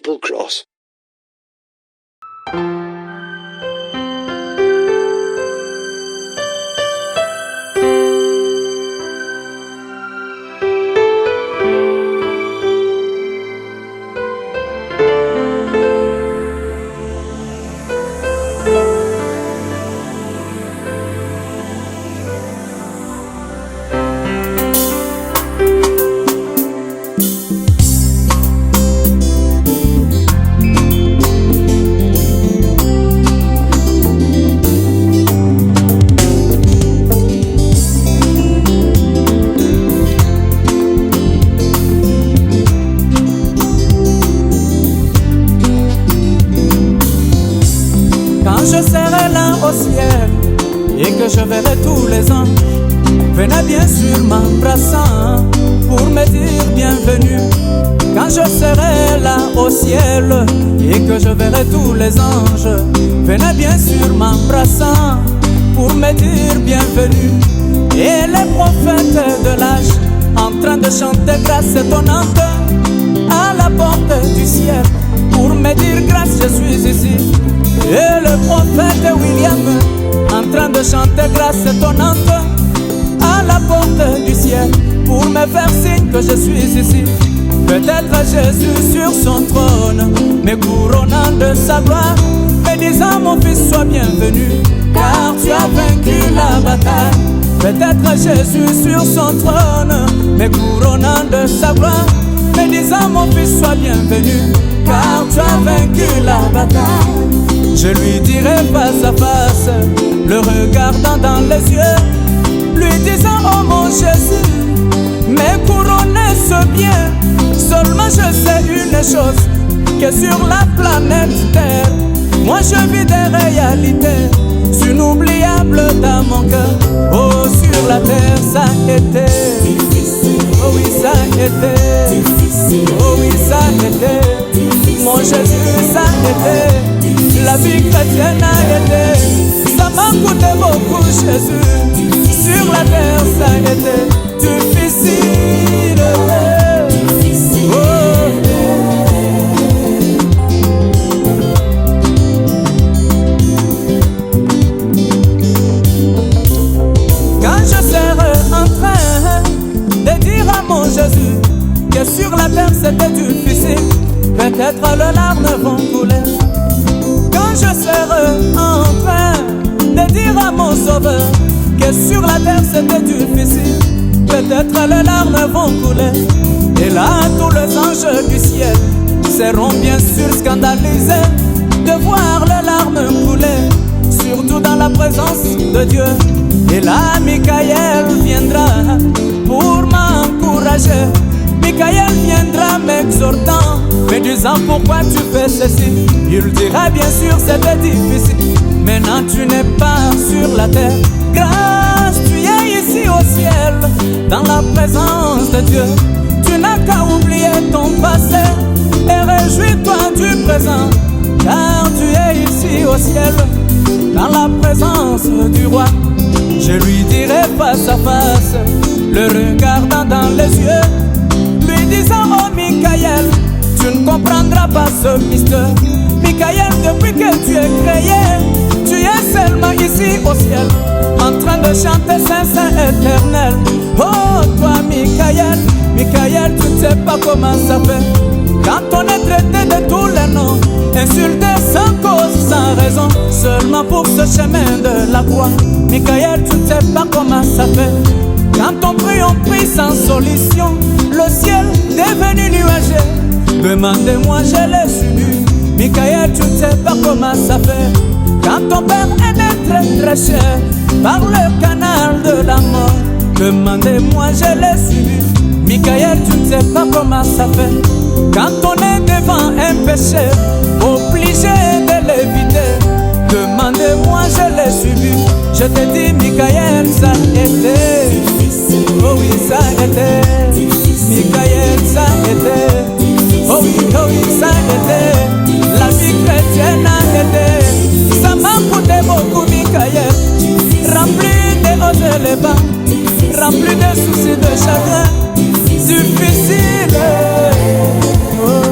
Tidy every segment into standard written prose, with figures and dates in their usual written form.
gospel cross. Quand je serai là au ciel et que je verrai tous les anges, venez bien sûr m'embrassant pour me dire bienvenue. Quand je serai là au ciel et que je verrai tous les anges, venez bien sûr m'embrassant pour me dire bienvenue. Et les prophètes de l'âge en train de chanter grâce étonnante à la porte du ciel pour me dire grâce, je suis ici. Et le prophète William en train de chanter grâce étonnante à la porte du ciel pour me faire signe que je suis ici. Peut-être Jésus sur son trône me couronnant de sa gloire, me disant mon fils sois bienvenu car tu as vaincu la bataille. Peut-être Jésus sur son trône me couronnant de sa gloire, me disant mon fils sois bienvenu car tu as vaincu la bataille. Je lui dirai face à face, le regardant dans les yeux, lui disant oh mon Jésus, mais couronner ce bien. Seulement je sais une chose, que sur la planète Terre, moi je vis des réalités inoubliables dans mon cœur. Oh sur la terre ça a été difficile, oh oui ça a été difficile, oh oui ça a été difficile. Mon Jésus ça a été, la vie chrétienne a été, ça m'a coûté beaucoup Jésus. Sur la terre ça a été difficile, difficile. Quand je serai en train de dire à mon Jésus que sur la terre c'était difficile, peut-être les larmes vont couler. Quand je serai en train de dire à mon sauveur que sur la terre c'était difficile, peut-être les larmes vont couler. Et là tous les anges du ciel seront bien sûr scandalisés de voir les larmes couler, surtout dans la présence de Dieu. Et là Michael viendra pour m'encourager, Michael viendra m'exhortant, me disant pourquoi tu fais ceci. Il dira bien sûr c'était difficile, maintenant tu n'es pas sur la terre, grâce tu es ici au ciel, dans la présence de Dieu. Tu n'as qu'à oublier ton passé et réjouis-toi du présent, car tu es ici au ciel, dans la présence du roi. Je lui dirai face à face, le regardant dans les yeux, lui disant oh Michael, tu ne comprendras pas ce mystère. Michael, depuis que tu es créé, tu es seulement ici au ciel, en train de chanter Saint Saint éternel. Oh toi Michael, Michael, tu ne sais pas comment ça fait quand on est traité de tous les noms, insulté sans cause, sans raison, seulement pour ce chemin de la croix. Michael, tu ne sais pas comment ça fait quand on prie sans solution, le ciel devenu nuagé. Demandez-moi, je l'ai subi. Michael, tu ne sais pas comment ça fait quand ton père est très très cher par le canal de la mort. Demandez-moi, je l'ai subi. Michael, tu ne sais pas comment ça fait quand on est devant un péché, obligé de l'éviter. Demandez-moi, je l'ai subi. Je te dis, Michael, ça a été difficile. Oh oui, ça a été difficile. Michael, ça a été. Oh oui, ça a été. La vie chrétienne a été. Ça m'a coûté beaucoup, Michael. Rempli de hauts et les bas, rempli de soucis, de chagrin. Difficile. Oh.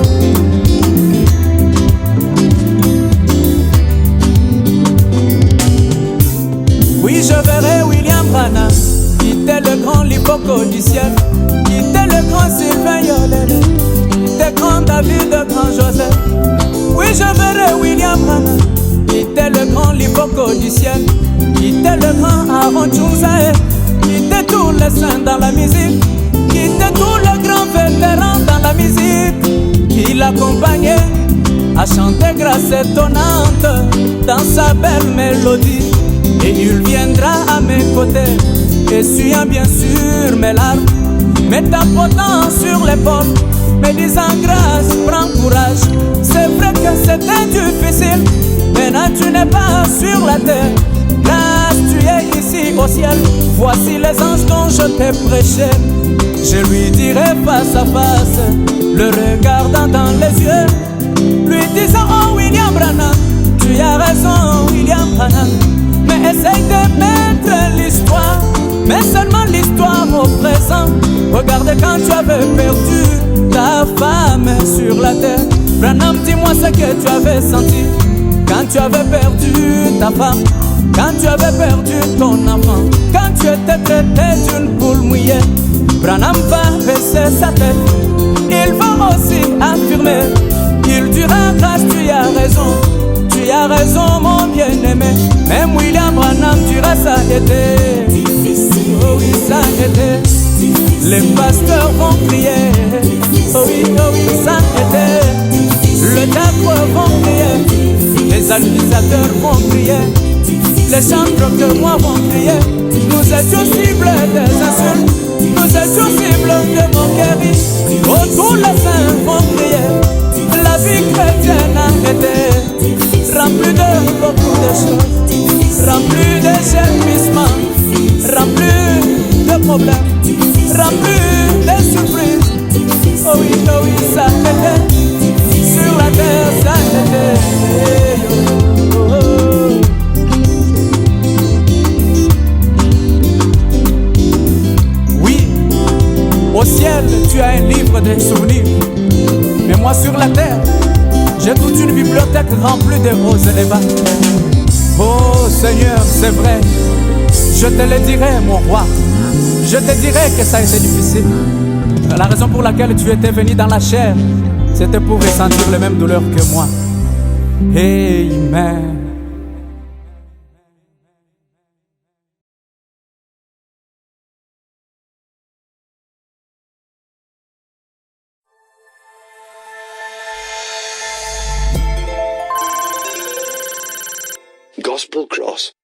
l'hypoco du ciel. Il était le grand Sylvain Yolele, il était grand David, grand Joseph. Oui, je verrai William Branham. Il était le grand l'hypoco du ciel. Il était le grand Aaron Tchouzae. Il était tous les saints dans la musique. Il était tous les grands vétérans dans la musique. Qui l'accompagnait à chanter grâce étonnante dans sa belle mélodie. Et il viendra à mes côtés, essuyant bien sûr mes larmes, me tapotant sur l'épaule, me disant grâce, prends courage. C'est vrai que c'était difficile, maintenant tu n'es pas sur la terre. Grâce, tu es ici au ciel. Voici les anges dont je t'ai prêché. Je lui dirai face à face, le regardant dans les yeux, lui disant oh William Branham, tu as raison William Branham. Mais essaye de mettre l'histoire, mais seulement l'histoire au présent. Regarde quand tu avais perdu ta femme sur la terre. Branham, dis-moi ce que tu avais senti quand tu avais perdu ta femme, quand tu avais perdu ton enfant, quand tu étais traité d'une poule mouillée. Branham va baisser sa tête, il va aussi affirmer, il dira grâce, tu as raison. Tu as raison mon bien-aimé. Même William Branham dira ça a été difficile. Oh oui, ça a été difficile. Les pasteurs vont crier. Oh oui, ça a été. Le diable vont crier. Les administrateurs vont crier. Les chanteurs de moi vont crier. Nous étions cibles des insultes. Nous étions cibles de moqueries. Oh, tous les saints vont crier. La vie chrétienne a été rempli de beaucoup de choses, rempli de gémissements, rempli de problèmes, rempli de surprises. Oh oui, ça a été, sur la terre ça a été. Oh, oh. Oui, au ciel tu as un livre de souvenirs, mais moi sur la terre, j'ai toute une bibliothèque remplie de roses élevées. Oh Seigneur, c'est vrai, je te le dirai mon roi. Je te dirai que ça a été difficile. La raison pour laquelle tu étais venu dans la chair, c'était pour ressentir les mêmes douleurs que moi. Amen. Gospel Cross.